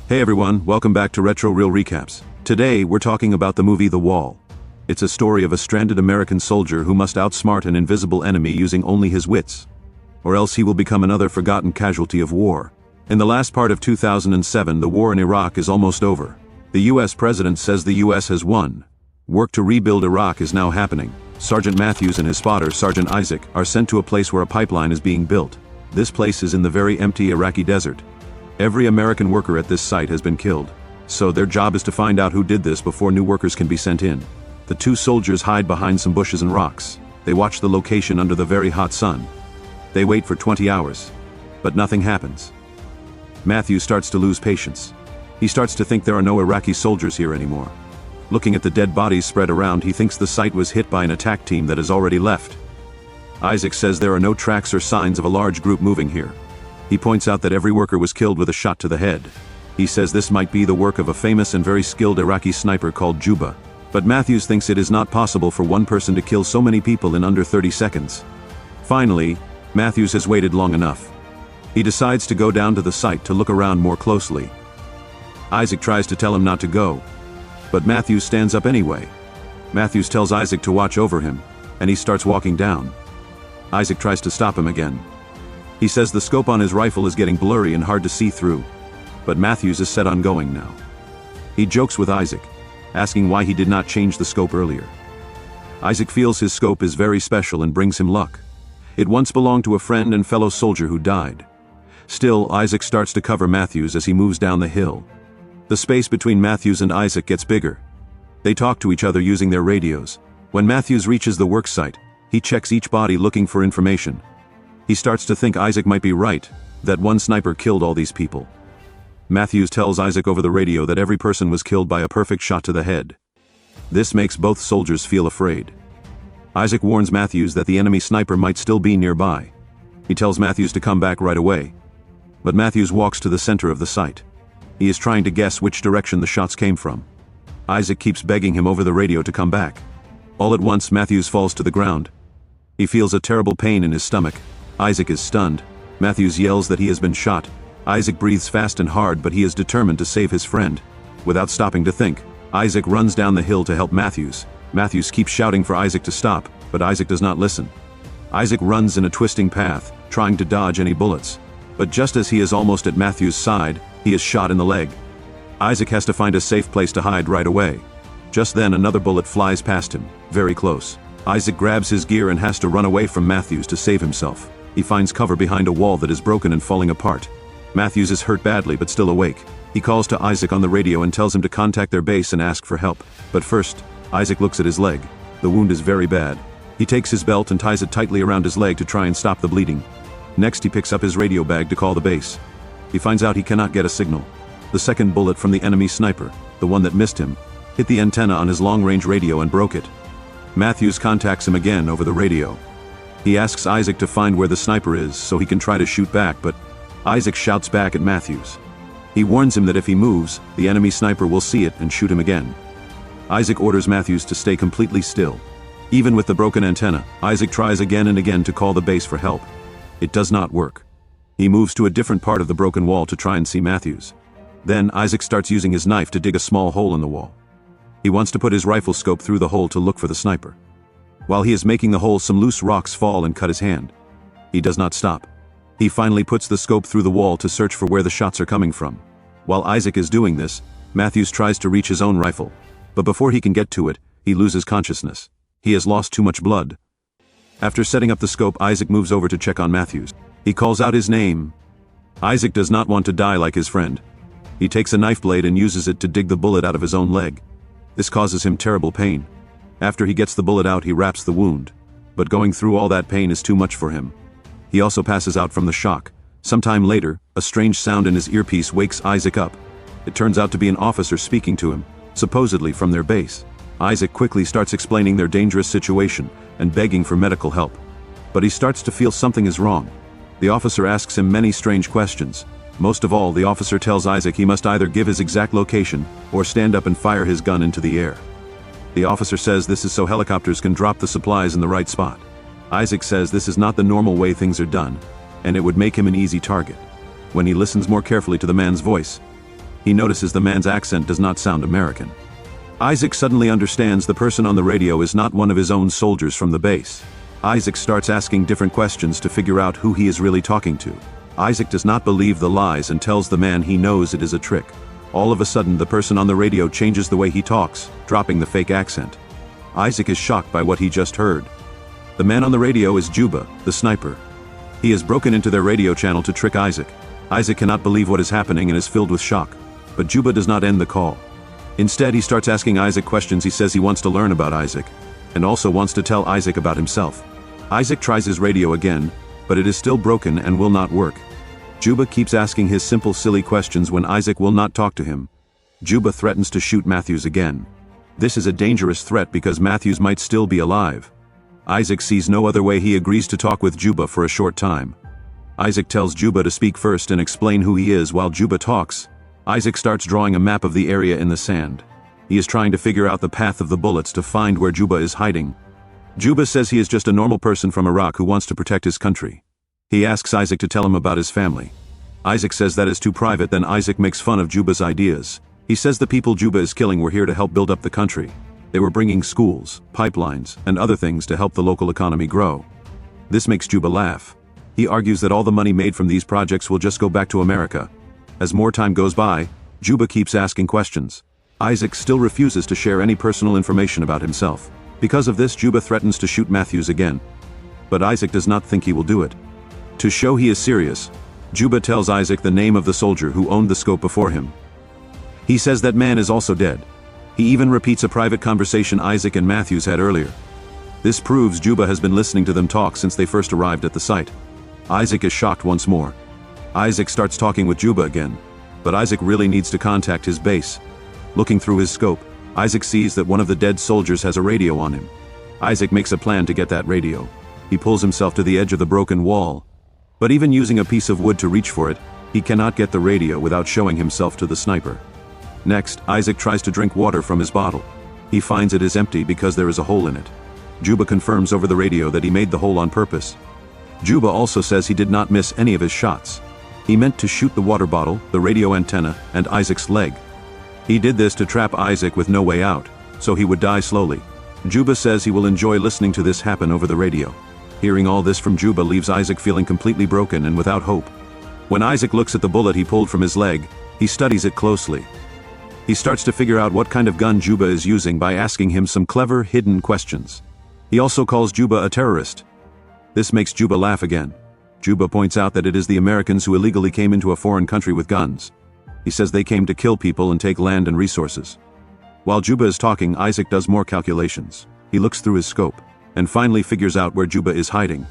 Hey everyone, welcome back to Retro Real Recaps. Today, we're talking about the movie The Wall. It's a story of a stranded American soldier who must outsmart an invisible enemy using only his wits. Or else he will become another forgotten casualty of war. In the last part of 2007, the war in Iraq is almost over. The US president says the US has won. Work to rebuild Iraq is now happening. Sergeant Matthews and his spotter, Sergeant Isaac, are sent to a place where a pipeline is being built. This place is in the very empty Iraqi desert. Every American worker at this site has been killed, so their job is to find out who did this before new workers can be sent in. The two soldiers hide behind some bushes and rocks. They watch the location under the very hot sun. They wait for 20 hours, but nothing happens. Matthew starts to lose patience. He starts to think there are no Iraqi soldiers here anymore. Looking at the dead bodies spread around, he thinks the site was hit by an attack team that has already left. Isaac says there are no tracks or signs of a large group moving here. He points out that every worker was killed with a shot to the head. He says this might be the work of a famous and very skilled Iraqi sniper called Juba. But Matthews thinks it is not possible for one person to kill so many people in under 30 seconds. Finally, Matthews has waited long enough. He decides to go down to the site to look around more closely. Isaac tries to tell him not to go, but Matthews stands up anyway. Matthews tells Isaac to watch over him, and he starts walking down. Isaac tries to stop him again. He says the scope on his rifle is getting blurry and hard to see through, but Matthews is set on going now. He jokes with Isaac, asking why he did not change the scope earlier. Isaac feels his scope is very special and brings him luck. It once belonged to a friend and fellow soldier who died. Still, Isaac starts to cover Matthews as he moves down the hill. The space between Matthews and Isaac gets bigger. They talk to each other using their radios. When Matthews reaches the work site, he checks each body looking for information. He starts to think Isaac might be right, that one sniper killed all these people. Matthews tells Isaac over the radio that every person was killed by a perfect shot to the head. This makes both soldiers feel afraid. Isaac warns Matthews that the enemy sniper might still be nearby. He tells Matthews to come back right away. But Matthews walks to the center of the site. He is trying to guess which direction the shots came from. Isaac keeps begging him over the radio to come back. All at once, Matthews falls to the ground. He feels a terrible pain in his stomach. Isaac is stunned. Matthews yells that he has been shot. Isaac breathes fast and hard, but he is determined to save his friend. Without stopping to think, Isaac runs down the hill to help Matthews. Matthews keeps shouting for Isaac to stop, but Isaac does not listen. Isaac runs in a twisting path, trying to dodge any bullets. But just as he is almost at Matthews' side, he is shot in the leg. Isaac has to find a safe place to hide right away. Just then another bullet flies past him, very close. Isaac grabs his gear and has to run away from Matthews to save himself. He finds cover behind a wall that is broken and falling apart. Matthews is hurt badly but still awake. He calls to Isaac on the radio and tells him to contact their base and ask for help. But first, Isaac looks at his leg. The wound is very bad. He takes his belt and ties it tightly around his leg to try and stop the bleeding. Next, he picks up his radio bag to call the base. He finds out he cannot get a signal. The second bullet from the enemy sniper, the one that missed him, hit the antenna on his long-range radio and broke it. Matthews contacts him again over the radio. He asks Isaac to find where the sniper is so he can try to shoot back, but Isaac shouts back at Matthews. He warns him that if he moves, the enemy sniper will see it and shoot him again. Isaac orders Matthews to stay completely still. Even with the broken antenna, Isaac tries again and again to call the base for help. It does not work. He moves to a different part of the broken wall to try and see Matthews. Then Isaac starts using his knife to dig a small hole in the wall. He wants to put his rifle scope through the hole to look for the sniper. While he is making the hole, some loose rocks fall and cut his hand. He does not stop. He finally puts the scope through the wall to search for where the shots are coming from. While Isaac is doing this, Matthews tries to reach his own rifle. But before he can get to it, he loses consciousness. He has lost too much blood. After setting up the scope, Isaac moves over to check on Matthews. He calls out his name. Isaac does not want to die like his friend. He takes a knife blade and uses it to dig the bullet out of his own leg. This causes him terrible pain. After he gets the bullet out, he wraps the wound. But going through all that pain is too much for him. He also passes out from the shock. Sometime later, a strange sound in his earpiece wakes Isaac up. It turns out to be an officer speaking to him, supposedly from their base. Isaac quickly starts explaining their dangerous situation and begging for medical help. But he starts to feel something is wrong. The officer asks him many strange questions. Most of all, the officer tells Isaac he must either give his exact location or stand up and fire his gun into the air. The officer says this is so helicopters can drop the supplies in the right spot. Isaac says this is not the normal way things are done, and it would make him an easy target. When he listens more carefully to the man's voice, He notices the man's accent does not sound American. Isaac suddenly understands the person on the radio is not one of his own soldiers from the base. Isaac starts asking different questions to figure out who he is really talking to. Isaac does not believe the lies and tells the man he knows it is a trick. All of a sudden, the person on the radio changes the way he talks, dropping the fake accent. Isaac is shocked by what he just heard. The man on the radio is Juba, the sniper. He has broken into their radio channel to trick Isaac. Isaac cannot believe what is happening and is filled with shock. But Juba does not end the call. Instead, he starts asking Isaac questions. He says he wants to learn about Isaac, and also wants to tell Isaac about himself. Isaac tries his radio again, but it is still broken and will not work. Juba keeps asking his simple, silly questions when Isaac will not talk to him. Juba threatens to shoot Matthews again. This is a dangerous threat because Matthews might still be alive. Isaac sees no other way. He agrees to talk with Juba for a short time. Isaac tells Juba to speak first and explain who he is. While Juba talks, Isaac starts drawing a map of the area in the sand. He is trying to figure out the path of the bullets to find where Juba is hiding. Juba says he is just a normal person from Iraq who wants to protect his country. He asks Isaac to tell him about his family. Isaac says that is too private. Then Isaac makes fun of Juba's ideas. He says the people Juba is killing were here to help build up the country. They were bringing schools, pipelines, and other things to help the local economy grow. This makes Juba laugh. He argues that all the money made from these projects will just go back to America. As more time goes by, Juba keeps asking questions. Isaac still refuses to share any personal information about himself. Because of this, Juba threatens to shoot Matthews again. But Isaac does not think he will do it. To show he is serious, Juba tells Isaac the name of the soldier who owned the scope before him. He says that man is also dead. He even repeats a private conversation Isaac and Matthews had earlier. This proves Juba has been listening to them talk since they first arrived at the site. Isaac is shocked once more. Isaac starts talking with Juba again, but Isaac really needs to contact his base. Looking through his scope, Isaac sees that one of the dead soldiers has a radio on him. Isaac makes a plan to get that radio. He pulls himself to the edge of the broken wall. But even using a piece of wood to reach for it, he cannot get the radio without showing himself to the sniper. Next, Isaac tries to drink water from his bottle. He finds it is empty because there is a hole in it. Juba confirms over the radio that he made the hole on purpose. Juba also says he did not miss any of his shots. He meant to shoot the water bottle, the radio antenna, and Isaac's leg. He did this to trap Isaac with no way out, so he would die slowly. Juba says he will enjoy listening to this happen over the radio. Hearing all this from Juba leaves Isaac feeling completely broken and without hope. When Isaac looks at the bullet he pulled from his leg, he studies it closely. He starts to figure out what kind of gun Juba is using by asking him some clever, hidden questions. He also calls Juba a terrorist. This makes Juba laugh again. Juba points out that it is the Americans who illegally came into a foreign country with guns. He says they came to kill people and take land and resources. While Juba is talking, Isaac does more calculations. He looks through his scope, and finally figures out where Juba is hiding.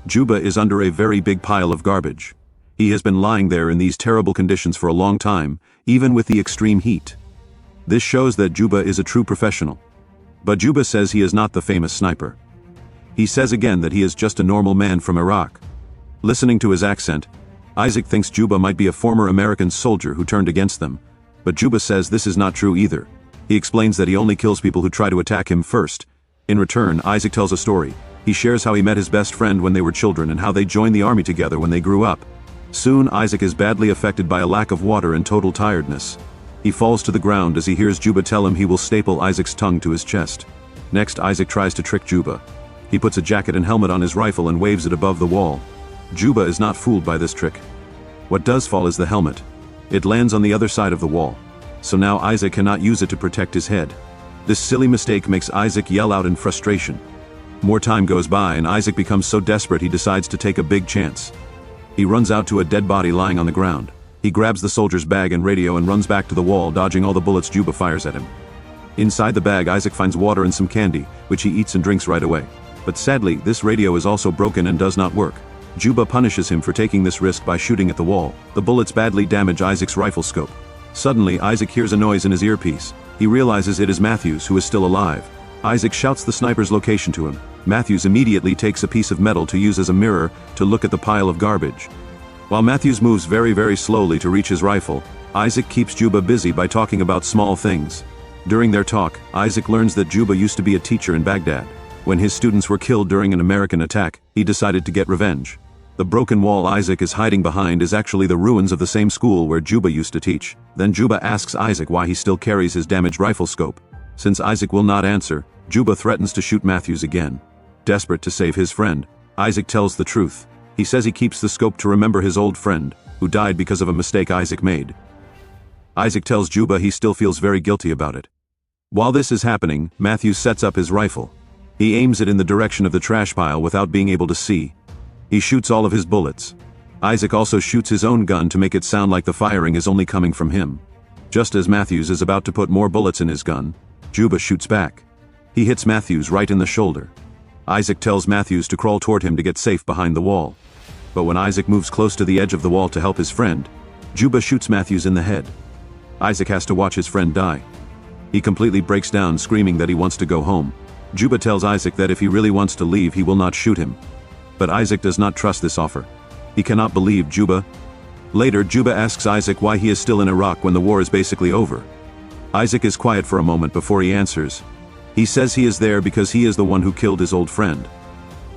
Juba is under a very big pile of garbage. He has been lying there in these terrible conditions for a long time, even with the extreme heat. This shows that Juba is a true professional. But Juba says he is not the famous sniper. He says again that he is just a normal man from Iraq. Listening to his accent, Isaac thinks Juba might be a former American soldier who turned against them, but Juba says this is not true either. He explains that he only kills people who try to attack him first. In return, Isaac tells a story. He shares how he met his best friend when they were children and how they joined the army together when they grew up. Soon, Isaac is badly affected by a lack of water and total tiredness. He falls to the ground as he hears Juba tell him he will staple Isaac's tongue to his chest. Next, Isaac tries to trick Juba. He puts a jacket and helmet on his rifle and waves it above the wall. Juba is not fooled by this trick. What does fall is the helmet. It lands on the other side of the wall. So now Isaac cannot use it to protect his head. This silly mistake makes Isaac yell out in frustration. More time goes by and Isaac becomes so desperate he decides to take a big chance. He runs out to a dead body lying on the ground. He grabs the soldier's bag and radio and runs back to the wall, dodging all the bullets Juba fires at him. Inside the bag, Isaac finds water and some candy, which he eats and drinks right away. But sadly, this radio is also broken and does not work. Juba punishes him for taking this risk by shooting at the wall. The bullets badly damage Isaac's rifle scope. Suddenly, Isaac hears a noise in his earpiece. He realizes it is Matthews, who is still alive. Isaac shouts the sniper's location to him. Matthews immediately takes a piece of metal to use as a mirror to look at the pile of garbage. While Matthews moves very slowly to reach his rifle, Isaac keeps Juba busy by talking about small things. During their talk, Isaac learns that Juba used to be a teacher in Baghdad. When his students were killed during an American attack, he decided to get revenge. The broken wall Isaac is hiding behind is actually the ruins of the same school where Juba used to teach. Then Juba asks Isaac why he still carries his damaged rifle scope. Since Isaac will not answer, Juba threatens to shoot Matthews again. Desperate to save his friend, Isaac tells the truth. He says he keeps the scope to remember his old friend, who died because of a mistake Isaac made. Isaac tells Juba he still feels very guilty about it. While this is happening, Matthews sets up his rifle. He aims it in the direction of the trash pile without being able to see. He shoots all of his bullets. Isaac also shoots his own gun to make it sound like the firing is only coming from him. Just as Matthews is about to put more bullets in his gun, Juba shoots back. He hits Matthews right in the shoulder. Isaac tells Matthews to crawl toward him to get safe behind the wall. But when Isaac moves close to the edge of the wall to help his friend, Juba shoots Matthews in the head. Isaac has to watch his friend die. He completely breaks down, screaming that he wants to go home. Juba tells Isaac that if he really wants to leave, he will not shoot him. But Isaac does not trust this offer. He cannot believe Juba. Later, Juba asks Isaac why he is still in Iraq when the war is basically over. Isaac is quiet for a moment before he answers. He says he is there because he is the one who killed his old friend.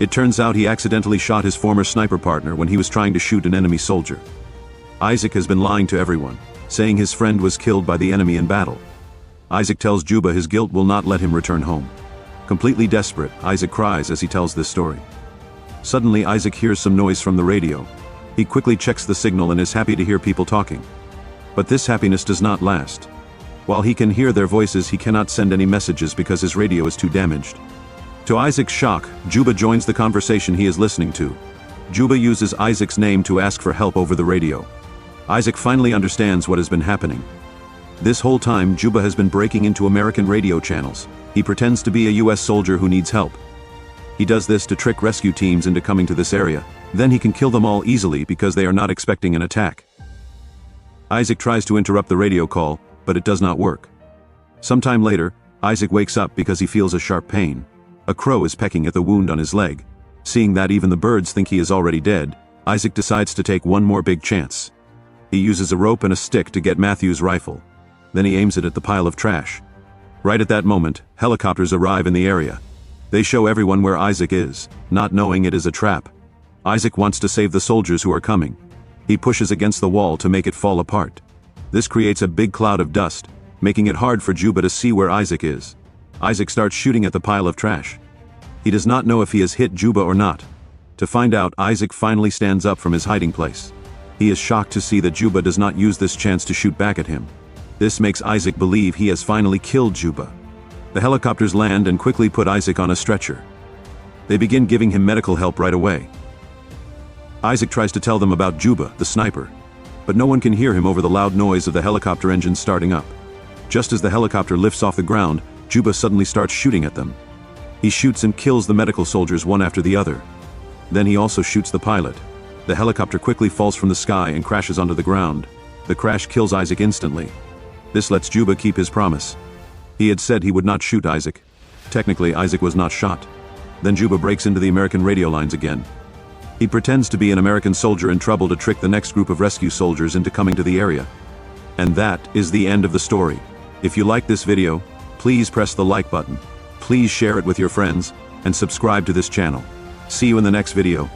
It turns out he accidentally shot his former sniper partner when he was trying to shoot an enemy soldier. Isaac has been lying to everyone, saying his friend was killed by the enemy in battle. Isaac tells Juba his guilt will not let him return home. Completely desperate, Isaac cries as he tells this story. Suddenly, Isaac hears some noise from the radio. He quickly checks the signal and is happy to hear people talking. But this happiness does not last. While he can hear their voices, he cannot send any messages because his radio is too damaged. To Isaac's shock, Juba joins the conversation he is listening to. Juba uses Isaac's name to ask for help over the radio. Isaac finally understands what has been happening. This whole time, Juba has been breaking into American radio channels. He pretends to be a US soldier who needs help. He does this to trick rescue teams into coming to this area. Then he can kill them all easily because they are not expecting an attack. Isaac tries to interrupt the radio call, but it does not work. Sometime later, Isaac wakes up because he feels a sharp pain. A crow is pecking at the wound on his leg. Seeing that even the birds think he is already dead, Isaac decides to take one more big chance. He uses a rope and a stick to get Matthews' rifle. Then he aims it at the pile of trash. Right at that moment, helicopters arrive in the area. They show everyone where Isaac is, not knowing it is a trap. Isaac wants to save the soldiers who are coming. He pushes against the wall to make it fall apart. This creates a big cloud of dust, making it hard for Juba to see where Isaac is. Isaac starts shooting at the pile of trash. He does not know if he has hit Juba or not. To find out, Isaac finally stands up from his hiding place. He is shocked to see that Juba does not use this chance to shoot back at him. This makes Isaac believe he has finally killed Juba. The helicopters land and quickly put Isaac on a stretcher. They begin giving him medical help right away. Isaac tries to tell them about Juba, the sniper, but no one can hear him over the loud noise of the helicopter engine starting up. Just as the helicopter lifts off the ground, Juba suddenly starts shooting at them. He shoots and kills the medical soldiers one after the other. Then he also shoots the pilot. The helicopter quickly falls from the sky and crashes onto the ground. The crash kills Isaac instantly. This lets Juba keep his promise. He had said he would not shoot Isaac. Technically, Isaac was not shot. Then Juba breaks into the American radio lines again. He pretends to be an American soldier in trouble to trick the next group of rescue soldiers into coming to the area. And that is the end of the story. If you like this video, please press the like button. Please share it with your friends, and subscribe to this channel. See you in the next video.